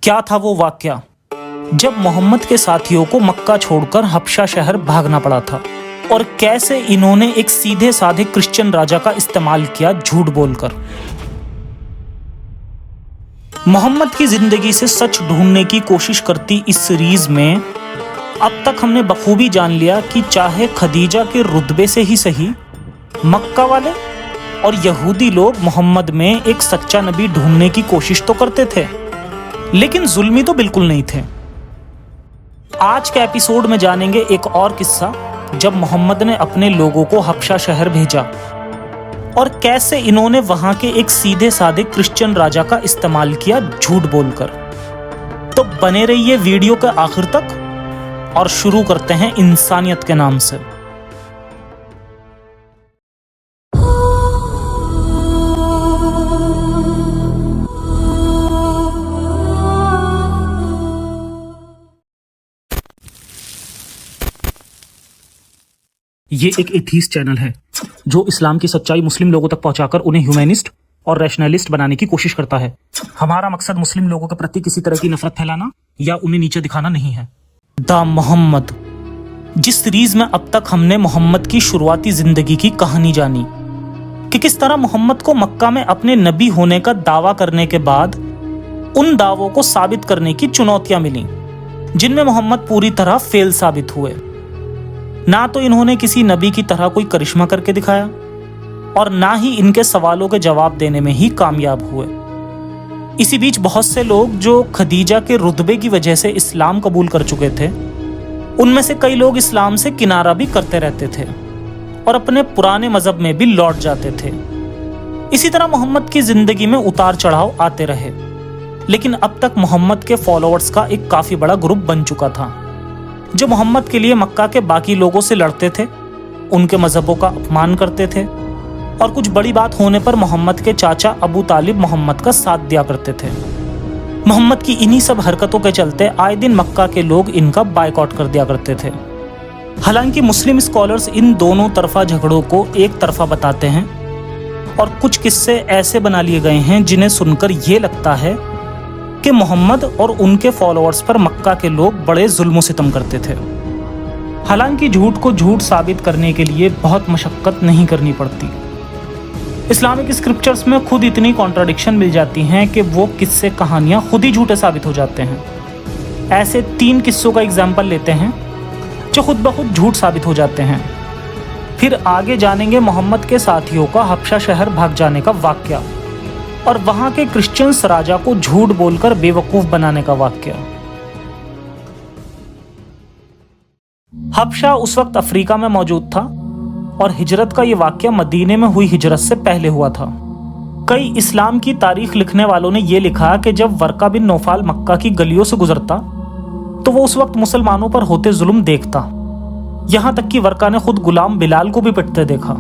کیا تھا وہ واقعہ جب محمد کے ساتھیوں کو مکہ چھوڑ کر حبشہ شہر بھاگنا پڑا تھا، اور کیسے انہوں نے ایک سیدھے سادھے کرسچن راجا کا استعمال کیا جھوٹ بول کر۔ محمد کی زندگی سے سچ ڈھونڈنے کی کوشش کرتی اس سیریز میں اب تک ہم نے بخوبی جان لیا کہ چاہے خدیجہ کے رتبے سے ہی صحیح، مکہ والے اور یہودی لوگ محمد میں ایک سچا نبی ڈھونڈنے کی کوشش تو کرتے تھے، لیکن ظلمی تو بالکل نہیں تھے۔ آج کے ایپیسوڈ میں جانیں گے ایک اور قصہ جب محمد نے اپنے لوگوں کو حبشہ شہر بھیجا اور کیسے انہوں نے وہاں کے ایک سیدھے سادھے کرسچن راجا کا استعمال کیا جھوٹ بول کر۔ تو بنے رہیے ویڈیو کے آخر تک اور شروع کرتے ہیں انسانیت کے نام سے۔ یہ ایک ایتھیسٹ چینل ہے جو اسلام کی سچائی مسلم لوگوں تک پہنچا کر انہیں ہیومینسٹ اور ریشنلسٹ بنانے کی کوشش کرتا ہے۔ ہمارا مقصد مسلم لوگوں کے پرتی کسی طرح کی نفرت پھیلانا یا انہیں نیچے دکھانا نہیں ہے۔ دا محمد، جس سیریز میں اب تک ہم نے محمد کی شروعاتی زندگی کی کہانی جانی کہ کس طرح محمد کو مکہ میں اپنے نبی ہونے کا دعویٰ کرنے کے بعد ان دعووں کو ثابت کرنے کی چنوتیاں ملیں جن میں محمد پوری طرح فیل ثابت ہوئے۔ نہ تو انہوں نے کسی نبی کی طرح کوئی کرشمہ کر کے دکھایا اور نہ ہی ان کے سوالوں کے جواب دینے میں ہی کامیاب ہوئے۔ اسی بیچ بہت سے لوگ جو خدیجہ کے رتبے کی وجہ سے اسلام قبول کر چکے تھے، ان میں سے کئی لوگ اسلام سے کنارہ بھی کرتے رہتے تھے اور اپنے پرانے مذہب میں بھی لوٹ جاتے تھے۔ اسی طرح محمد کی زندگی میں اتار چڑھاؤ آتے رہے، لیکن اب تک محمد کے فالوورز کا ایک کافی بڑا گروپ بن چکا تھا جو محمد کے لیے مکہ کے باقی لوگوں سے لڑتے تھے، ان کے مذہبوں کا اپمان کرتے تھے اور کچھ بڑی بات ہونے پر محمد کے چاچا ابو طالب محمد کا ساتھ دیا کرتے تھے۔ محمد کی انہی سب حرکتوں کے چلتے آئے دن مکہ کے لوگ ان کا بائیکاٹ کر دیا کرتے تھے۔ حالانکہ مسلم اسکالرز ان دونوں طرفہ جھگڑوں کو ایک طرفہ بتاتے ہیں اور کچھ قصے ایسے بنا لیے گئے ہیں جنہیں سن کر یہ لگتا ہے کہ محمد اور ان کے فالوورز پر مکہ کے لوگ بڑے ظلم و ستم کرتے تھے۔ حالانکہ جھوٹ کو جھوٹ ثابت کرنے کے لیے بہت مشقت نہیں کرنی پڑتی۔ اسلامک اسکرپچرز میں خود اتنی کانٹراڈکشن مل جاتی ہیں کہ وہ قصے کہانیاں خود ہی جھوٹے ثابت ہو جاتے ہیں۔ ایسے 3 قصوں کا اگزامپل لیتے ہیں جو خود بخود جھوٹ ثابت ہو جاتے ہیں۔ پھر آگے جانیں گے محمد کے ساتھیوں کا حبشہ شہر بھاگ جانے کا واقعہ اور وہاں کے کرسچنز راجا کو جھوٹ بول کر بے وقوف بنانے کا واقعہ۔ حبشہ اس وقت افریقہ میں موجود تھا اور ہجرت کا یہ واقعہ مدینے میں ہوئی ہجرت سے پہلے ہوا تھا۔ کئی اسلام کی تاریخ لکھنے والوں نے یہ لکھا کہ جب ورقہ بن نوفل مکہ کی گلیوں سے گزرتا تو وہ اس وقت مسلمانوں پر ہوتے ظلم دیکھتا، یہاں تک کہ ورقہ نے خود غلام بلال کو بھی پٹتے دیکھا،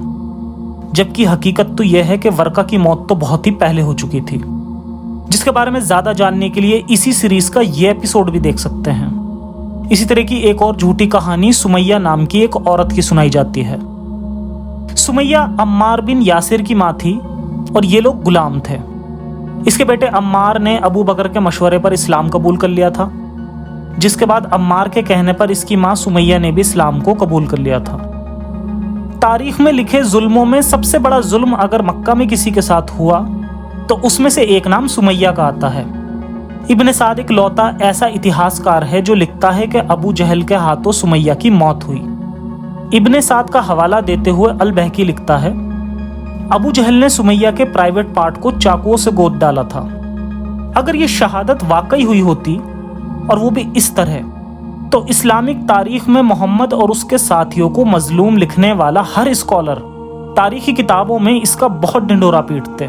جبکہ حقیقت تو یہ ہے کہ ورقہ کی موت تو بہت ہی پہلے ہو چکی تھی، جس کے بارے میں زیادہ جاننے کے لیے اسی سیریز کا یہ ایپیسوڈ بھی دیکھ سکتے ہیں۔ اسی طرح کی ایک اور جھوٹی کہانی سمیہ نام کی ایک عورت کی سنائی جاتی ہے۔ سمیہ عمار بن یاسر کی ماں تھی اور یہ لوگ غلام تھے۔ اس کے بیٹے عمار نے ابو بکر کے مشورے پر اسلام قبول کر لیا تھا، جس کے بعد عمار کے کہنے پر اس کی ماں سمیہ نے بھی اسلام کو قبول کر لیا تھا۔ تاریخ میں لکھے ظلموں میں سب سے بڑا ظلم اگر مکہ میں کسی کے ساتھ ہوا تو اس میں سے ایک نام سمیہ کا آتا ہے۔ ابن سعد اکلوتا ایسا اتہاس کار ہے جو لکھتا ہے کہ ابو جہل کے ہاتھوں سمیہ کی موت ہوئی۔ ابن سعد کا حوالہ دیتے ہوئے البہقی لکھتا ہے، ابو جہل نے سمیہ کے پرائیویٹ پارٹ کو چاقوؤں سے گود ڈالا تھا۔ اگر یہ شہادت واقعی ہوئی ہوتی اور وہ بھی اس طرح، تو اسلامک تاریخ میں محمد اور اس کے ساتھیوں کو مظلوم لکھنے والا ہر اسکالر تاریخی کتابوں میں اس کا بہت ڈنڈورا پیٹتے۔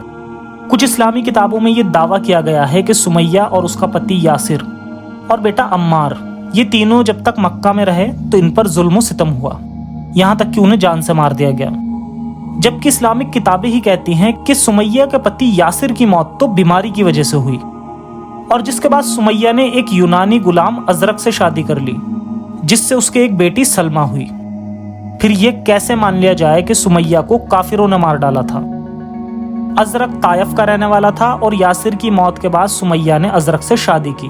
کچھ اسلامی کتابوں میں یہ دعویٰ کیا گیا ہے کہ سمیہ اور اس کا پتی یاسر اور بیٹا عمار، یہ تینوں جب تک مکہ میں رہے تو ان پر ظلم و ستم ہوا، یہاں تک کہ انہیں جان سے مار دیا گیا، جبکہ اسلامک کتابیں ہی کہتی ہیں کہ سمیہ کے پتی یاسر کی موت تو بیماری کی وجہ سے ہوئی، اور جس کے بعد سمیہ نے ایک یونانی غلام ازرق سے شادی کر لی جس سے اس کے ایک بیٹی سلمہ ہوئی۔ پھر یہ کیسے مان لیا جائے کہ سمیہ کو کافروں نے مار ڈالا تھا؟ ازرق طائف کا رہنے والا تھا اور یاسر کی موت کے بعد سمیہ نے ازرق سے شادی کی۔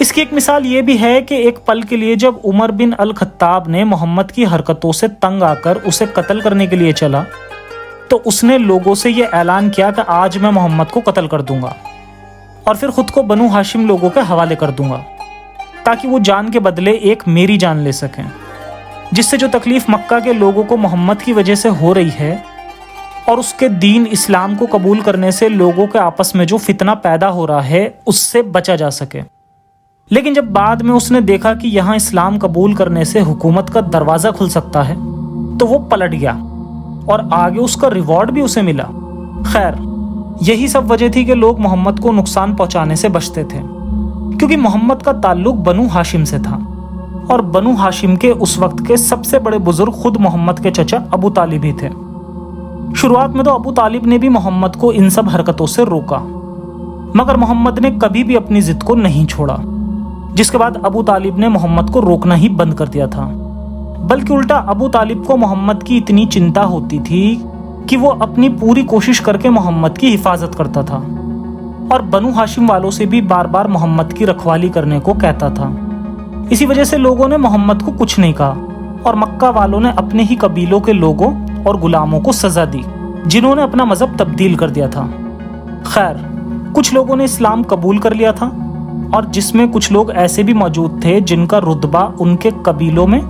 اس کی ایک مثال یہ بھی ہے کہ ایک پل کے لیے جب عمر بن الخطاب نے محمد کی حرکتوں سے تنگ آ کر اسے قتل کرنے کے لیے چلا تو اس نے لوگوں سے یہ اعلان کیا کہ آج میں محمد کو قتل کر دوں گا اور پھر خود کو بنو ہاشم لوگوں کے حوالے کر دوں گا تاکہ وہ جان کے بدلے ایک میری جان لے سکیں، جس سے جو تکلیف مکہ کے لوگوں کو محمد کی وجہ سے ہو رہی ہے اور اس کے دین اسلام کو قبول کرنے سے لوگوں کے آپس میں جو فتنہ پیدا ہو رہا ہے اس سے بچا جا سکے۔ لیکن جب بعد میں اس نے دیکھا کہ یہاں اسلام قبول کرنے سے حکومت کا دروازہ کھل سکتا ہے تو وہ پلٹ گیا اور آگے اس کا ریوارڈ بھی اسے ملا۔ خیر، یہی سب وجہ تھی کہ لوگ محمد کو نقصان پہنچانے سے بچتے تھے، کیونکہ محمد کا تعلق بنو ہاشم سے تھا اور بنو ہاشم کے اس وقت کے سب سے بڑے بزرگ خود محمد کے چچا ابو طالب ہی تھے۔ شروعات میں تو ابو طالب نے بھی محمد کو ان سب حرکتوں سے روکا، مگر محمد نے کبھی بھی اپنی ضد کو نہیں چھوڑا، جس کے بعد ابو طالب نے محمد کو روکنا ہی بند کر دیا تھا۔ بلکہ الٹا ابو طالب کو محمد کی اتنی چنتا ہوتی تھی کہ وہ اپنی پوری کوشش کر کے محمد کی حفاظت کرتا تھا اور بنو ہاشم والوں سے بھی بار بار محمد کی رکھوالی کرنے کو کہتا تھا۔ اسی وجہ سے لوگوں نے محمد کو کچھ نہیں کہا اور مکہ والوں نے اپنے ہی قبیلوں کے لوگوں اور غلاموں کو سزا دی جنہوں نے اپنا مذہب تبدیل کر دیا تھا۔ خیر، کچھ لوگوں نے اسلام قبول کر لیا تھا اور جس میں کچھ لوگ ایسے بھی موجود تھے جن کا رتبہ ان کے قبیلوں میں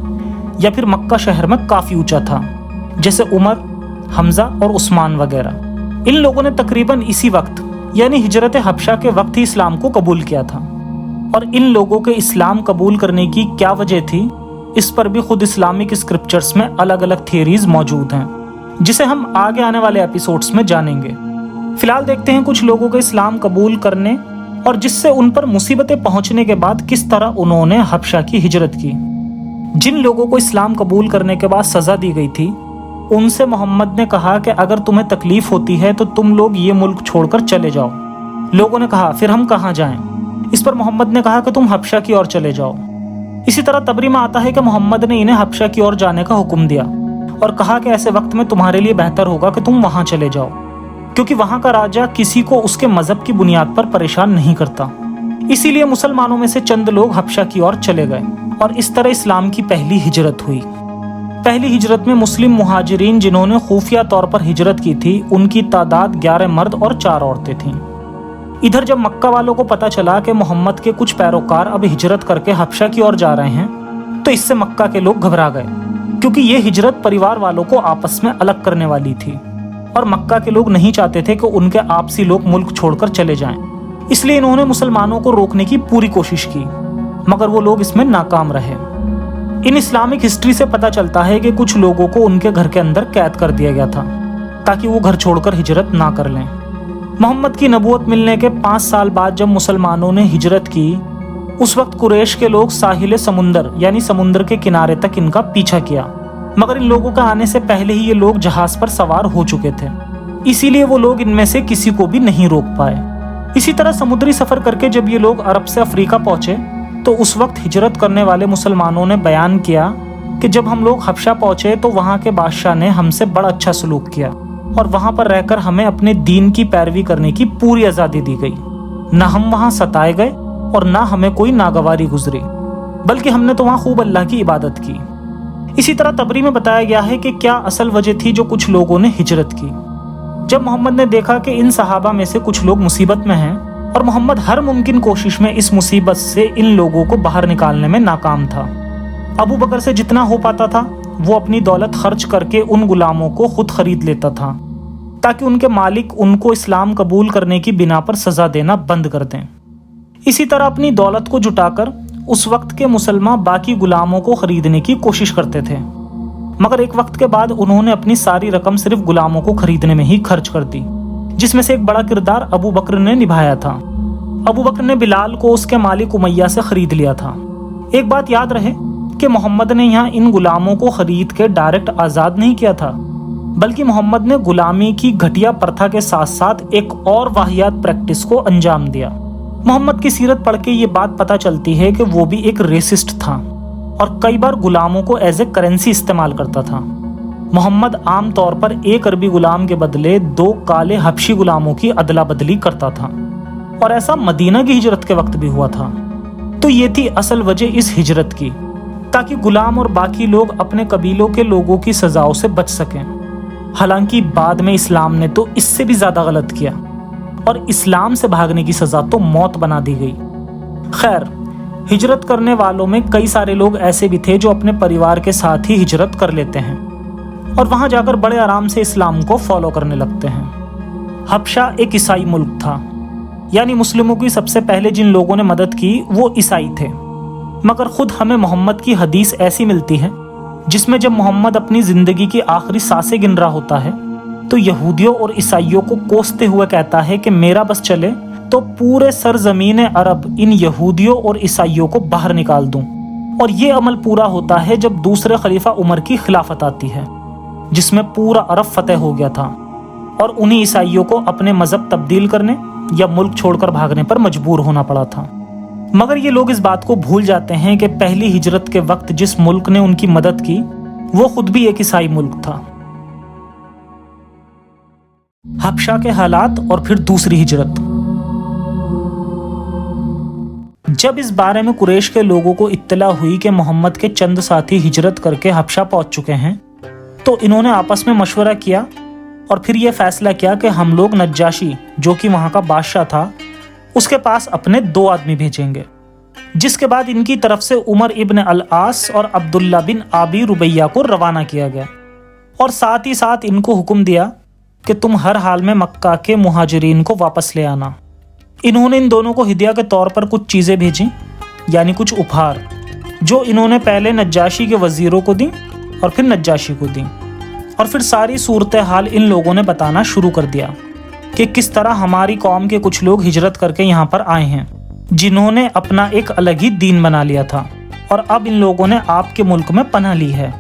یا پھر مکہ شہر میں کافی اونچا تھا، جیسے عمر، حمزہ اور عثمان وغیرہ۔ ان لوگوں نے تقریباً اسی وقت یعنی ہجرت حبشہ کے وقت ہی اسلام کو قبول کیا تھا، اور ان لوگوں کے اسلام قبول کرنے کی کیا وجہ تھی اس پر بھی خود اسلامک اسکرپچرز میں الگ الگ تھیوریز موجود ہیں، جسے ہم آگے آنے والے ایپیسوڈز میں جانیں گے۔ فی الحال دیکھتے ہیں کچھ لوگوں کے اسلام قبول کرنے اور جس سے ان پر مصیبتیں پہنچنے کے بعد کس طرح انہوں نے حبشہ کی ہجرت کی۔ جن لوگوں کو اسلام قبول کرنے کے بعد سزا دی گئی تھی ان سے محمد نے کہا کہ اگر تمہیں تکلیف ہوتی ہے تو تم لوگ یہ ملک چھوڑ کر چلے جاؤ۔ لوگوں نے کہا پھر ہم کہاں جائیں؟ اس پر محمد نے کہا کہ تم حبشہ کی اور چلے جاؤ۔ اسی طرح تبری میں آتا ہے کہ محمد نے انہیں حبشہ کی اور جانے کا حکم دیا اور کہا کہ ایسے وقت میں تمہارے لیے بہتر ہوگا کہ تم وہاں چلے جاؤ، کیونکہ وہاں کا راجہ کسی کو اس کے مذہب کی بنیاد پر پریشان نہیں کرتا۔ اسی لیے مسلمانوں میں سے چند لوگ حبشہ کی اور چلے گئے اور اس طرح اسلام کی پہلی ہجرت ہوئی۔ پہلی ہجرت میں مسلم مہاجرین جنہوں نے خفیہ طور پر ہجرت کی تھی ان کی تعداد 11 مرد اور 4 عورتیں تھیں۔ ادھر جب مکہ والوں کو پتہ چلا کہ محمد کے کچھ پیروکار اب ہجرت کر کے حبشہ کی اور جا رہے ہیں تو اس سے مکہ کے لوگ گھبرا گئے، کیونکہ یہ ہجرت پریوار والوں کو آپس میں الگ کرنے والی تھی اور مکہ کے لوگ نہیں چاہتے تھے کہ ان کے آپسی لوگ ملک چھوڑ کر چلے جائیں۔ اس لیے انہوں نے مسلمانوں کو روکنے کی پوری کوشش کی، مگر وہ لوگ اس میں ناکام رہے۔ ان اسلامک ہسٹری سے پتہ چلتا ہے کہ کچھ لوگوں کو ان کے گھر کے اندر قید کر دیا گیا تھا تاکہ وہ گھر چھوڑ کر ہجرت نہ کر لیں۔ محمد کی نبوت ملنے کے 5 سال بعد جب مسلمانوں نے ہجرت کی اس وقت قریش کے لوگ ساحل سمندر یعنی سمندر کے کنارے تک ان کا پیچھا کیا، مگر ان لوگوں کا آنے سے پہلے ہی یہ لوگ جہاز پر سوار ہو چکے تھے، اسی لیے وہ لوگ ان میں سے کسی کو بھی نہیں روک پائے۔ اسی طرح سمندری سفر کر کے جب یہ لوگ عرب سے افریقہ پہنچے تو اس وقت ہجرت کرنے والے مسلمانوں نے بیان کیا کہ جب ہم لوگ حبشہ پہنچے تو وہاں کے بادشاہ نے ہم سے بڑا اچھا سلوک کیا اور وہاں پر رہ کر ہمیں اپنے دین کی پیروی کرنے کی پوری آزادی دی گئی، نہ ہم وہاں ستائے گئے اور نہ ہمیں کوئی ناگواری گزری، بلکہ ہم نے تو وہاں خوب اللہ کی عبادت کی۔ اسی طرح تبری میں بتایا گیا ہے کہ کیا اصل وجہ تھی جو کچھ لوگوں نے ہجرت کی۔ جب محمد نے دیکھا کہ ان صحابہ میں سے کچھ لوگ مصیبت میں ہیں اور محمد ہر ممکن کوشش میں اس مصیبت سے ان لوگوں کو باہر نکالنے میں ناکام تھا، ابو بکر سے جتنا ہو پاتا تھا وہ اپنی دولت خرچ کر کے ان غلاموں کو خود خرید لیتا تھا تاکہ ان کے مالک ان کو اسلام قبول کرنے کی بنا پر سزا دینا بند کر دیں۔ اسی طرح اپنی دولت کو جٹا کر اس وقت کے مسلمان باقی غلاموں کو خریدنے کی کوشش کرتے تھے، مگر ایک وقت کے بعد انہوں نے اپنی ساری رقم صرف غلاموں کو خریدنے میں ہی خرچ کر دی، جس میں سے ایک بڑا کردار ابو بکر نے نبھایا تھا۔ ابو بکر نے بلال کو اس کے مالک امیہ سے خرید لیا تھا۔ ایک بات یاد رہے کہ محمد نے یہاں ان غلاموں کو خرید کے ڈائریکٹ آزاد نہیں کیا تھا، بلکہ محمد نے غلامی کی گھٹیا پرتھا کے ساتھ ساتھ ایک اور واہیات پریکٹس کو انجام دیا۔ محمد کی سیرت پڑھ کے یہ بات پتہ چلتی ہے کہ وہ بھی ایک ریسسٹ تھا اور کئی بار غلاموں کو ایز اے کرنسی استعمال کرتا تھا۔ محمد عام طور پر ایک عربی غلام کے بدلے 2 کالے حبشی غلاموں کی ادلا بدلی کرتا تھا، اور ایسا مدینہ کی ہجرت کے وقت بھی ہوا تھا۔ تو یہ تھی اصل وجہ اس ہجرت کی، تاکہ غلام اور باقی لوگ اپنے قبیلوں کے لوگوں کی سزاؤں سے بچ سکیں۔ حالانکہ بعد میں اسلام نے تو اس سے بھی زیادہ غلط کیا، اور اسلام سے بھاگنے کی سزا تو موت بنا دی گئی۔ خیر، ہجرت کرنے والوں میں کئی سارے لوگ ایسے بھی تھے جو اپنے پریوار کے ساتھ ہی ہجرت کر لیتے ہیں اور وہاں جا کر بڑے آرام سے اسلام کو فالو کرنے لگتے ہیں۔ حبشہ ایک عیسائی ملک تھا، یعنی مسلموں کی سب سے پہلے جن لوگوں نے مدد کی وہ عیسائی تھے۔ مگر خود ہمیں محمد کی حدیث ایسی ملتی ہے جس میں جب محمد اپنی زندگی کی آخری سانسیں گن رہا ہوتا ہے تو یہودیوں اور عیسائیوں کو کوستے ہوئے کہتا ہے کہ میرا بس چلے تو پورے سرزمین عرب ان یہودیوں اور عیسائیوں کو باہر نکال دوں۔ اور یہ عمل پورا ہوتا ہے جب دوسرے خلیفہ عمر کی خلافت آتی ہے، جس میں پورا عرب فتح ہو گیا تھا اور انہی عیسائیوں کو اپنے مذہب تبدیل کرنے یا ملک چھوڑ کر بھاگنے پر مجبور ہونا پڑا تھا۔ مگر یہ لوگ اس بات کو بھول جاتے ہیں کہ پہلی ہجرت کے وقت جس ملک نے ان کی مدد کی وہ خود بھی ایک عیسائی ملک تھا۔ حبشہ کے حالات اور پھر دوسری ہجرت۔ جب اس بارے میں قریش کے لوگوں کو اطلاع ہوئی کہ محمد کے چند ساتھی ہجرت کر کے حبشہ پہنچ چکے ہیں تو انہوں نے آپس میں مشورہ کیا اور پھر یہ فیصلہ کیا کہ ہم لوگ نجاشی، جو کہ وہاں کا بادشاہ تھا، اس کے پاس اپنے 2 آدمی بھیجیں گے، جس کے بعد ان کی طرف سے عمر ابن العاص اور عبداللہ بن ابی ربیہ کو روانہ کیا گیا، اور ساتھ ہی ساتھ ان کو حکم دیا کہ تم ہر حال میں مکہ کے مہاجرین کو واپس لے آنا۔ انہوں نے ان دونوں کو ہدیہ کے طور پر کچھ چیزیں بھیجیں، یعنی کچھ اپہار، جو انہوں نے پہلے نجاشی کے وزیروں کو دیں اور پھر نجاشی کو دیں، اور پھر ساری صورتحال ان لوگوں نے بتانا شروع کر دیا کہ کس طرح ہماری قوم کے کچھ لوگ ہجرت کر کے یہاں پر آئے ہیں، جنہوں نے اپنا ایک الگ ہی دین بنا لیا تھا، اور اب ان لوگوں نے آپ کے ملک میں پناہ لی ہے،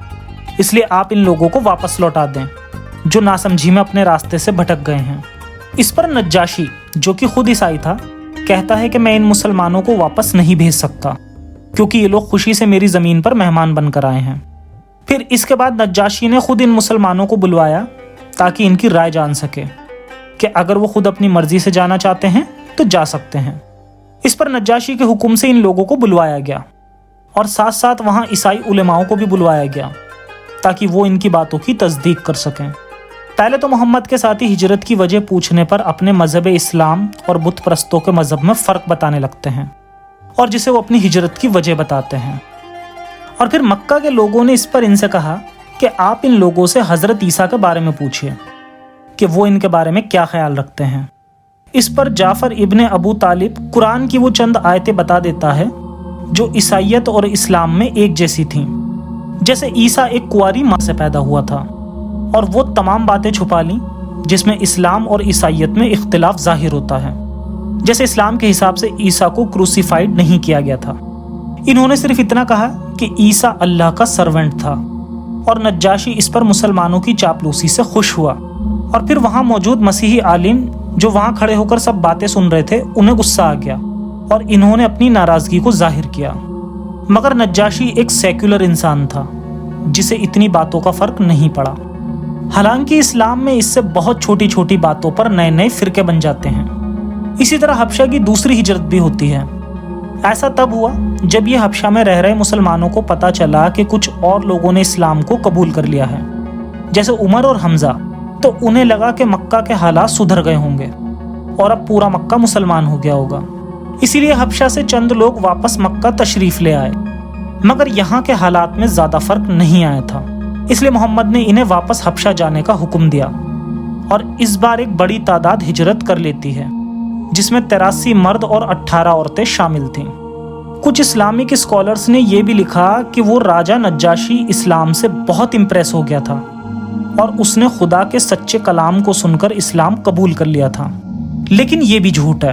اس لیے آپ ان لوگوں کو واپس لوٹا دیں جو ناسمجھی میں اپنے راستے سے بھٹک گئے ہیں۔ اس پر نجاشی، جو کہ خود عیسائی تھا، کہتا ہے کہ میں ان مسلمانوں کو واپس نہیں بھیج سکتا کیونکہ یہ لوگ خوشی سے میری زمین پر مہمان بن کر آئے ہیں۔ پھر اس کے بعد نجاشی نے خود ان مسلمانوں کو بلوایا تاکہ ان کی رائے جان سکے کہ اگر وہ خود اپنی مرضی سے جانا چاہتے ہیں تو جا سکتے ہیں۔ اس پر نجاشی کے حکم سے ان لوگوں کو بلوایا گیا اور ساتھ ساتھ وہاں عیسائی علماؤں کو بھی بلوایا گیا تاکہ وہ ان کی باتوں کی تصدیق کر سکیں۔ پہلے تو محمد کے ساتھی ہجرت کی وجہ پوچھنے پر اپنے مذہب اسلام اور بت پرستوں کے مذہب میں فرق بتانے لگتے ہیں اور جسے وہ اپنی ہجرت کی وجہ بتاتے ہیں۔ اور پھر مکہ کے لوگوں نے اس پر ان سے کہا کہ آپ ان لوگوں سے حضرت عیسیٰ کے بارے میں پوچھئے کہ وہ ان کے بارے میں کیا خیال رکھتے ہیں۔ اس پر جعفر ابن ابو طالب قرآن کی وہ چند آیتیں بتا دیتا ہے جو عیسائیت اور اسلام میں ایک جیسی تھیں، جیسے عیسیٰ ایک کنواری ماں سے پیدا ہوا تھا، اور وہ تمام باتیں چھپا لیں جس میں اسلام اور عیسائیت میں اختلاف ظاہر ہوتا ہے، جیسے اسلام کے حساب سے عیسیٰ کو کروسیفائیڈ نہیں کیا گیا تھا۔ انہوں نے صرف اتنا کہا کہ عیسیٰ اللہ کا سرونٹ تھا، اور نجاشی اس پر مسلمانوں کی چاپلوسی سے خوش ہوا، اور پھر وہاں موجود مسیحی عالم جو وہاں کھڑے ہو کر سب باتیں سن رہے تھے انہیں غصہ آ گیا اور انہوں نے اپنی ناراضگی کو ظاہر کیا۔ مگر نجاشی ایک سیکولر انسان تھا جسے اتنی باتوں کا فرق نہیں پڑا۔ حالانکہ اسلام میں اس سے بہت چھوٹی چھوٹی باتوں پر نئے نئے فرقے بن جاتے ہیں۔ اسی طرح حبشہ کی دوسری ہجرت بھی ہوتی ہے۔ ایسا تب ہوا جب یہ حبشہ میں رہ رہے مسلمانوں کو پتہ چلا کہ کچھ اور لوگوں نے اسلام کو قبول کر لیا ہے، جیسے عمر اور حمزہ، تو انہیں لگا کہ مکہ کے حالات سدھر گئے ہوں گے اور اب پورا مکہ مسلمان ہو گیا ہوگا۔ اسی لیے حبشہ سے چند لوگ واپس مکہ تشریف لے آئے، مگر یہاں کے حالات میں زیادہ فرق نہیں آیا تھا، اس لیے محمد نے انہیں واپس حبشہ جانے کا حکم دیا، اور اس بار ایک بڑی تعداد ہجرت کر لیتی ہے جس میں 83 مرد اور 18 عورتیں شامل تھیں۔ کچھ اسلامک اسکالرز نے یہ بھی لکھا کہ وہ راجہ نجاشی اسلام سے بہت امپریس ہو گیا تھا اور اس نے خدا کے سچے کلام کو سن کر اسلام قبول کر لیا تھا، لیکن یہ بھی جھوٹ ہے،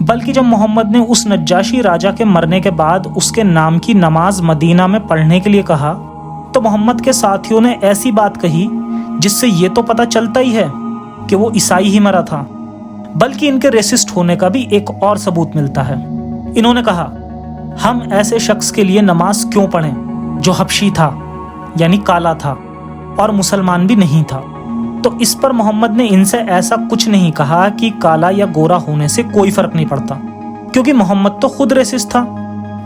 بلکہ جب محمد نے اس نجاشی راجہ کے مرنے کے بعد اس کے نام کی نماز مدینہ میں پڑھنے کے لیے کہا تو محمد کے ساتھیوں نے ایسی بات کہی جس سے یہ تو پتہ چلتا ہی ہے کہ وہ عیسائی ہی مرا تھا، بلکہ ان کے ریسسٹ ہونے کا بھی ایک اور ثبوت ملتا ہے۔ انہوں نے کہا، ہم ایسے شخص کے لیے نماز کیوں پڑھیں جو حبشی تھا، یعنی کالا تھا اور مسلمان بھی نہیں تھا؟ تو اس پر محمد نے ان سے ایسا کچھ نہیں کہا کہ کالا یا گورا ہونے سے کوئی فرق نہیں پڑتا، کیونکہ محمد تو خود ریسسٹ تھا